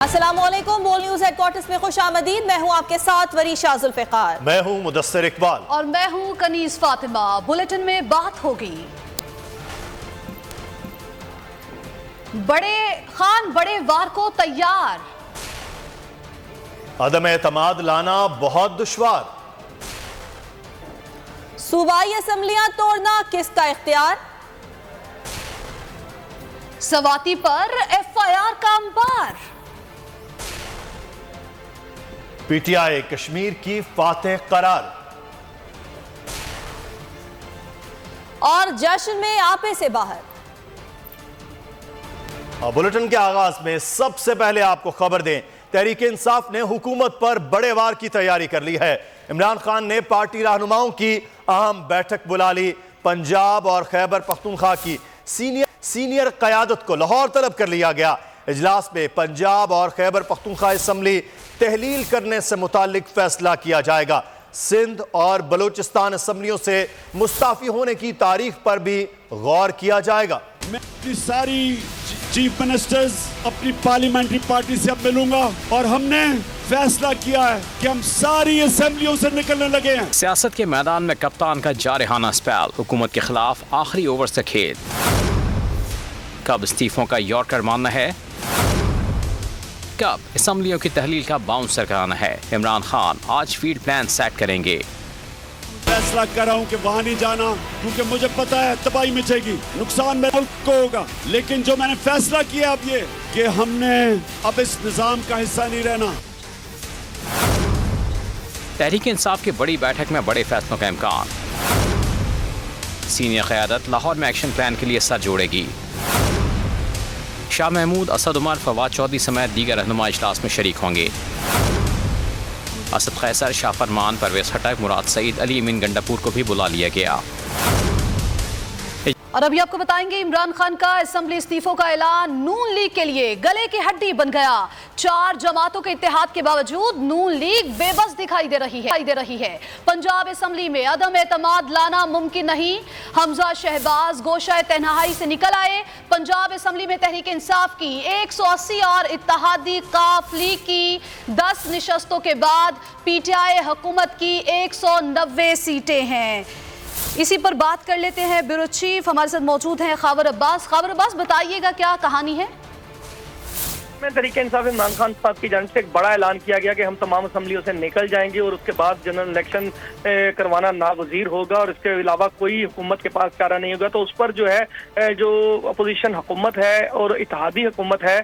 السلام علیکم، بول نیوز ہیڈ کوارٹرز میں خوش آمدید۔ میں ہوں آپ کے ساتھ وریشہ ذوالفقار، میں ہوں مدثر اقبال اور میں ہوں کنیز فاطمہ۔ بلیٹن میں بات ہوگی۔ بڑے وار کو تیار، عدم اعتماد لانا بہت دشوار، صوبائی اسمبلیاں توڑنا کس کا اختیار، سواتی پر ایف آئی آر کا انبار، پی ٹی آئی کشمیر کی فاتح قرار، اور جشن میں آپے سے باہر۔ بلیٹن کے آغاز میں سب سے پہلے آپ کو خبر دیں، تحریک انصاف نے حکومت پر بڑے وار کی تیاری کر لی ہے۔ عمران خان نے پارٹی رہنماؤں کی اہم بیٹھک بلا لی۔ پنجاب اور خیبر پختونخوا کی سینئر قیادت کو لاہور طلب کر لیا گیا۔ اجلاس میں پنجاب اور خیبر پختونخوا اسمبلی تحلیل کرنے سے متعلق فیصلہ کیا جائے گا۔ سندھ اور بلوچستان اسمبلیوں سے مستعفی ہونے کی تاریخ پر بھی غور کیا جائے گا۔ میں اپنی ساری چیف منسٹرز اپنی پارلیمنٹری پارٹی سے اب ملوں گا، اور ہم نے فیصلہ کیا ہے کہ ہم ساری اسمبلیوں سے نکلنے لگے ہیں۔ سیاست کے میدان میں کپتان کا جارحانہ اسپیل، حکومت کے خلاف آخری اوور سے کھیل۔ کب استعفوں کا یارکر ماننا ہے، کب اسمبلیوں کی تحلیل کا باؤنسر کرانا ہے۔ عمران خان آج فیڈ پلان سیٹ کریں گے۔ فیصلہ کر رہا ہوں کہ وہاں نہیں جانا، کیونکہ مجھے پتا ہے تباہی مچے گی، نقصان میرے ملک کو ہوگا، لیکن جو میں نے فیصلہ کیا اب یہ کہ ہم نے اب اس نظام کا حصہ نہیں رہنا۔ تحریک انصاف کی بڑی بیٹھک میں بڑے فیصلوں کا امکان۔ سینئر قیادت لاہور میں ایکشن پلان کے لیے سر جوڑے گی۔ شاہ محمود، اسد عمر، فواد چودھری سمیت دیگر رہنما اجلاس میں شریک ہوں گے۔ اسد قیصر، شاہ فرمان، پرویز خٹک، مراد سعید، علی امین گنڈاپور کو بھی بلا لیا گیا۔ اور ابھی آپ کو بتائیں گے عمران خان کا اسمبلی استعفوں کا اعلان نون لیگ کے لیے گلے کی ہڈی بن گیا۔ 4 جماعتوں کے اتحاد کے باوجود نون لیگ بے بس دکھائی دے رہی ہے۔ پنجاب اسمبلی میں عدم اعتماد لانا ممکن نہیں، حمزہ شہباز گوشہ تنہائی سے نکل آئے۔ پنجاب اسمبلی میں تحریک انصاف کی 180 اور اتحادی کاف لیگ کی 10 نشستوں کے بعد پی ٹی آئی حکومت کی 190 سیٹیں ہیں۔ اسی پر بات کر لیتے ہیں، بیورو چیف ہمارے ساتھ موجود ہیں خاور عباس۔ خاور عباس، بتائیے گا کیا کہانی ہے؟ میں تحریک انصاف عمران خان صاحب کی جانب سے ایک بڑا اعلان کیا گیا کہ ہم تمام اسمبلیوں سے نکل جائیں گے اور اس کے بعد جنرل الیکشن کروانا ناگزیر ہوگا، اور اس کے علاوہ کوئی حکومت کے پاس چارہ نہیں ہوگا۔ تو اس پر جو ہے جو اپوزیشن حکومت ہے اور اتحادی حکومت ہے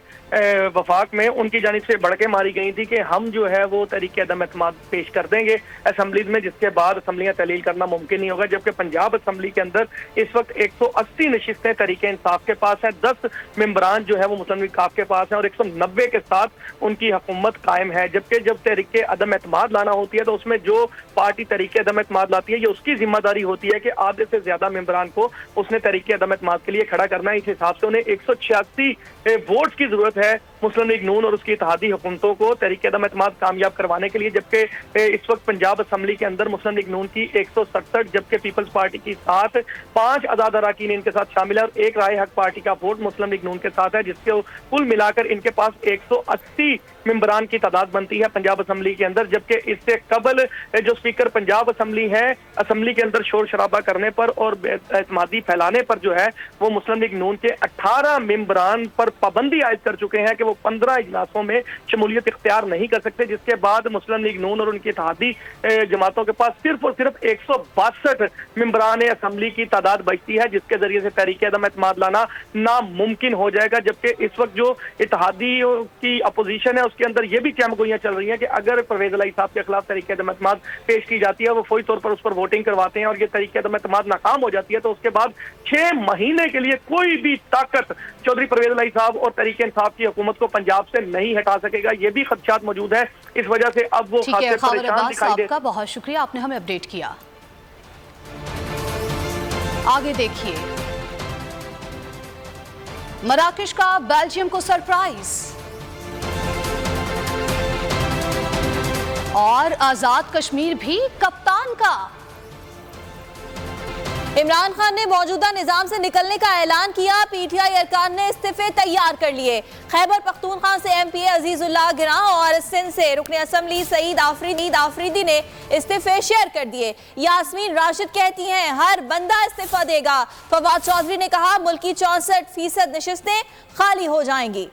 وفاق میں، ان کی جانب سے بڑھکیں ماری گئی تھی کہ ہم جو ہے وہ تحریک عدم اعتماد پیش کر دیں گے اسمبلیز میں، جس کے بعد اسمبلیاں تحلیل کرنا ممکن نہیں ہوگا۔ جبکہ پنجاب اسمبلی کے اندر اس وقت 180 نشستیں تحریک انصاف کے پاس ہیں، 10 ممبران جو ہے وہ مسلم لیگ کاف کے پاس ہیں، اور 190 کے ساتھ ان کی حکومت قائم ہے۔ جبکہ جب تحریک عدم اعتماد لانا ہوتی ہے تو اس میں جو پارٹی تحریک عدم اعتماد لاتی ہے یہ اس کی ذمہ داری ہوتی ہے کہ آدھے سے زیادہ ممبران کو اس نے تحریک عدم اعتماد کے لیے کھڑا کرنا ہے۔ اس حساب سے انہیں 186 ووٹس کی ضرورت ہے مسلم لیگ نون اور اس کی اتحادی حکومتوں کو تحریک عدم اعتماد کامیاب کروانے کے لیے۔ جبکہ اس وقت پنجاب اسمبلی کے اندر مسلم لیگ نون کی 167، جبکہ پیپلز پارٹی کی 7، 5 آزاد اراکین ان کے ساتھ شامل ہے، اور 1 رائے حق پارٹی کا ووٹ مسلم لیگ نون کے ساتھ ہے، جس کے کل ملا کر ان کے پاس 180 ممبران کی تعداد بنتی ہے پنجاب اسمبلی کے اندر۔ جبکہ اس سے قبل جو اسپیکر پنجاب اسمبلی ہے، اسمبلی کے اندر شور شرابہ کرنے پر اور بے اعتمادی پھیلانے پر جو ہے وہ مسلم لیگ نون کے 18 ممبران پر پابندی عائد کر چکے ہیں کہ وہ 15 اجلاسوں میں شمولیت اختیار نہیں کر سکتے، جس کے بعد مسلم لیگ نون اور ان کی اتحادی جماعتوں کے پاس صرف اور صرف 162 ممبران اسمبلی کی تعداد بچتی ہے، جس کے ذریعے سے تحریک عدم اعتماد لانا ناممکن ہو جائے گا۔ جبکہ اس وقت جو اتحادی کی اپوزیشن ہے اس کے اندر یہ بھی کیا گوئیاں چل رہی ہیں کہ اگر پرویز الہی صاحب کے خلاف تحریک عدم اعتماد پیش کی جاتی ہے، وہ فوری طور پر اس پر ووٹنگ کرواتے ہیں اور یہ تحریک عدم اعتماد ناکام ہو جاتی ہے، تو اس کے بعد 6 مہینے کے لیے کوئی بھی طاقت چودھری پرویز الہی صاحب اور تحریک انصاف کی حکومت کو پنجاب سے نہیں ہٹا سکے گا۔ یہ بھی خدشات موجود ہیں، اس وجہ سے اب وہ خاصے پریشان دکھائی دے۔ کا بہت شکریہ، آپ نے ہمیں اپڈیٹ کیا۔ آگے دیکھیے، مراکش کا بیلجیم کو سرپرائز، اور آزاد کشمیر بھی کپتان کا۔ عمران خان نے موجودہ نظام سے نکلنے کا اعلان کیا، پی ٹی آئی ارکان نے استعفے تیار کر لیے۔ خیبر پختونخوا سے ایم پی اے عزیز اللہ گراں اور سندھ سے رکن اسمبلی سعید آفریدی نے استعفے شیئر کر دیے۔ یاسمین راشد کہتی ہیں ہر بندہ استعفیٰ دے گا۔ فواد چودھری نے کہا ملک کی 64% نشستیں خالی ہو جائیں گی۔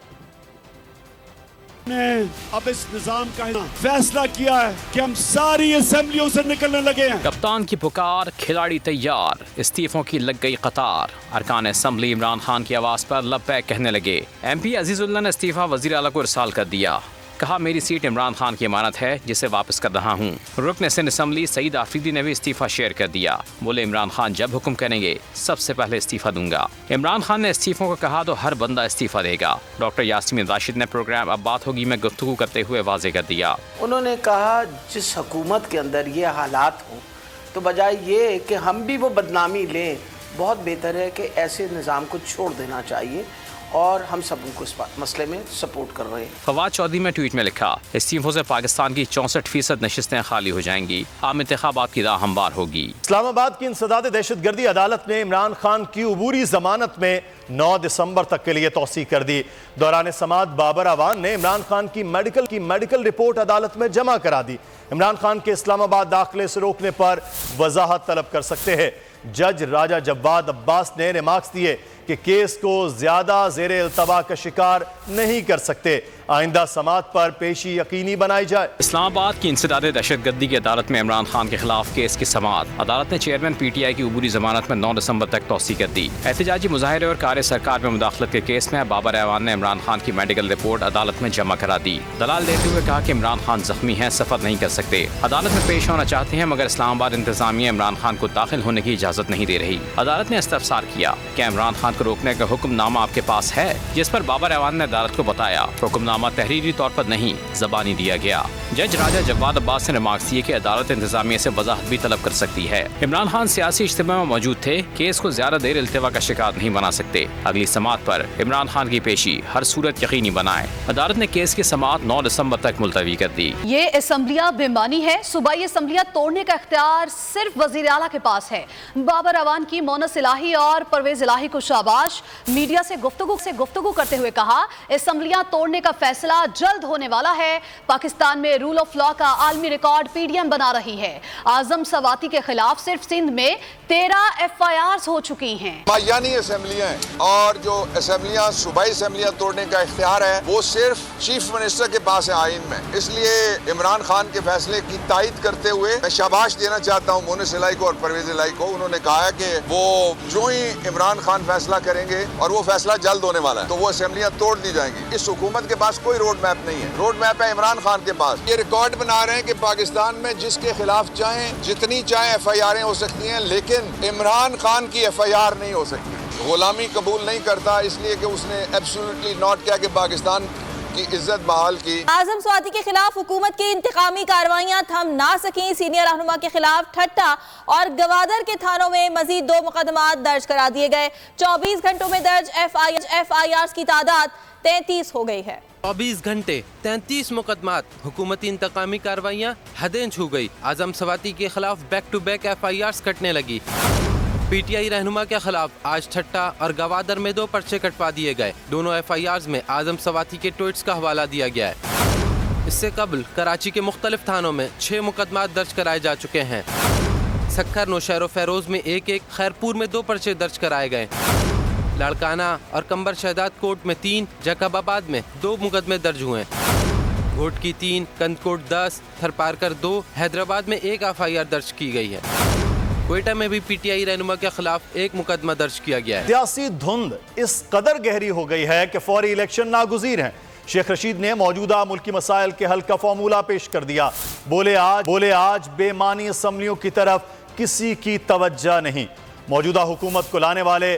نے اب اس نظام کا فیصلہ کیا ہے کہ ہم ساری اسمبلیوں سے نکلنے لگے ہیں۔ کپتان کی پکار، کھلاڑی تیار، استعفوں کی لگ گئی قطار۔ ارکان اسمبلی عمران خان کی آواز پر لبیک کہنے لگے۔ ایم پی عزیز اللہ نے استعفیٰ وزیر اعلیٰ کو ارسال کر دیا، کہا میری سیٹ عمران خان کی امانت ہے جسے واپس کر رہا ہوں۔ رکن سندھ اسمبلی سعید آفریدی نے بھی استعفیٰ شیئر کر دیا، بولے عمران خان جب حکم کریں گے سب سے پہلے استعفیٰ دوں گا۔ عمران خان نے استعفوں کو کہا تو ہر بندہ استعفیٰ دے گا۔ ڈاکٹر یاسمین راشد نے پروگرام اب بات ہوگی میں گفتگو کرتے ہوئے واضح کر دیا۔ انہوں نے کہا جس حکومت کے اندر یہ حالات ہوں تو بجائے یہ کہ ہم بھی وہ بدنامی لیں، بہت بہتر ہے کہ ایسے نظام کو چھوڑ دینا چاہیے، اور ہم سب ان کو اس مسئلے میں سپورٹ کر رہے ہیں۔ فواد چودھری نے ٹویٹ میں لکھا استعفوں سے پاکستان کی 64% نشستیں خالی ہو جائیں گی، عام انتخابات کی راہ ہموار ہوگی۔ اسلام آباد کی انسداد دہشت گردی عدالت نے عمران خان کی عبوری ضمانت میں 9 دسمبر تک کے لیے توسیع کر دی۔ دوران سماعت بابر اعوان نے عمران خان کی میڈیکل رپورٹ عدالت میں جمع کرا دی۔ عمران خان کے اسلام آباد داخلے سے روکنے پر وضاحت طلب کر سکتے ہیں۔ جج راجہ جواد عباس نے ریمارکس دیے کہ کیس کو زیادہ زیر التوا کا شکار نہیں کر سکتے، آئندہ سماعت پر پیشی یقینی بنائی جائے۔ اسلام آباد کی انسداد دہشت گردی کی عدالت میں عمران خان کے خلاف کیس کی سماعت، عدالت نے چیئرمین پی ٹی آئی کی عبوری ضمانت میں 9 دسمبر تک توسیع کر دی۔ احتجاجی مظاہرے اور کار سرکار میں مداخلت کے کیس میں بابر اعوان نے عمران خان کی میڈیکل رپورٹ عدالت میں جمع کرا دی۔ دلال دیتے ہوئے کہا کہ عمران خان زخمی ہیں، سفر نہیں کر سکتے، عدالت میں پیش ہونا چاہتے ہیں مگر اسلام آباد انتظامیہ عمران خان کو داخل ہونے کی اجازت نہیں دے رہی۔ عدالت نے استفسار کیا کہ عمران خان کو روکنے کا حکم نامہ آپ کے پاس ہے، جس پر بابر اعوان نے عدالت کو بتایا حکم نامہ تحریری طور پر نہیں زبانی دیا گیا۔ جج راجہ جواد عباس نے ریمارکس دیے کہ عدالت انتظامیہ سے وضاحت بھی طلب کر سکتی ہے۔ عمران خان سیاسی اجتماع میں موجود تھے، کیس کو زیادہ دیر التوا کا شکار نہیں بنا سکتے، اگلی سماعت پر عمران خان کی پیشی ہر صورت یقینی بنائے۔ عدالت نے کیس کی سماعت 9 دسمبر تک ملتوی کر دی۔ یہ اسمبلیاں بے معنی ہے، صوبائی اسمبلیاں توڑنے کا اختیار صرف وزیر اعلیٰ کے پاس ہے۔ بابر اعوان کی مونس الہی اور پرویز الہی کو شاباش، میڈیا سے گفتگو کرتے ہوئے کہا اسمبلیاں توڑنے کا فیصلہ جلد ہونے والا ہے۔ پاکستان میں رول آف لا کا عالمی ریکارڈ پی ڈی ایم بنا رہی ہے۔ اعظم سواتی کے خلاف صرف سندھ میں 13 ایف آئی آرز ہو چکی ہیں۔ مایانی اسمبلیاں ہیں اور جو اسمبلیاں صوبائی اسمبلیاں توڑنے کا اختیار ہے وہ صرف چیف منسٹر کے پاس ہے آئین میں۔ اس لیے عمران خان کے فیصلے کی تائید کرتے ہوئے میں شاباش دینا چاہتا ہوں مونس الہی کو اور پرویز الہی کو۔ انہوں نے کہا ہے کہ وہ جو ہی عمران خان فیصلہ کریں گے اور وہ فیصلہ جلد ہونے والا ہے تو وہ اسمبلیاں توڑ دی جائیں گی۔ اس حکومت کے پاس کوئی روڈ میپ نہیں ہے، روڈ میپ ہے عمران خان کے پاس۔ یہ ریکارڈ بنا رہے ہیں کہ پاکستان میں جس کے خلاف چاہیں جتنی چاہیں ایف آئی آریں ہو سکتی ہیں، لیکن عمران خان کی ایف آئی آر نہیں ہو سکتی۔ غلامی قبول نہیں کرتا اس لیے کہ اس نے ایبسولوٹلی ناٹ کیا کہ پاکستان کی عزت بحال کی۔ اعظم سواتی کے خلاف حکومت کی انتقامی کارروائیاں تھم نہ سکیں، سینئر رہنما کے خلاف ٹھٹا اور گوادر کے تھانوں میں مزید 2 مقدمات درج کرا دیے گئے۔ 24 گھنٹوں میں درج ایف آئی آرز کی تعداد 33 ہو گئی ہے۔ 24 گھنٹے 33 مقدمات، حکومتی انتقامی کارروائیاں حدیں چھو گئی۔ اعظم سواتی کے خلاف بیک ٹو بیک ایف آئی آرز کٹنے لگی۔ پی ٹی آئی رہنما کے خلاف آج ٹھٹا اور گوادر میں 2 پرچے کٹوا دیے گئے۔ دونوں ایف آئی آرز میں اعظم سواتی کے ٹویٹس کا حوالہ دیا گیا ہے۔ اس سے قبل کراچی کے مختلف تھانوں میں 6 مقدمات درج کرائے جا چکے ہیں۔ سکھر، نوشہر و فیروز میں 1-1، خیرپور میں 2 پرچے درج کرائے گئے۔ لاڑکانہ اور کمبر شہداد کوٹ میں 3، جیکب آباد میں 2 مقدمے درج ہوئے۔ گھوٹ کی 3، کندکوٹ 10، تھرپارکر 2، حیدرآباد میں 1 ایف آئی آر درج کی گئی ہے۔ کوئٹہ میں بھی پی ٹی آئی رہنما کے خلاف 1 مقدمہ درج کیا گیا ہے۔ سیاسی دھند اس قدر گہری ہو گئی ہے کہ فوری الیکشن ناگزیر ہیں۔ شیخ رشید نے موجودہ ملکی مسائل کے حل کا فارمولہ پیش کر دیا۔ بولے آج بے معنی اسمبلیوں کی طرف کسی کی توجہ نہیں۔ موجودہ حکومت کو لانے والے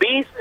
20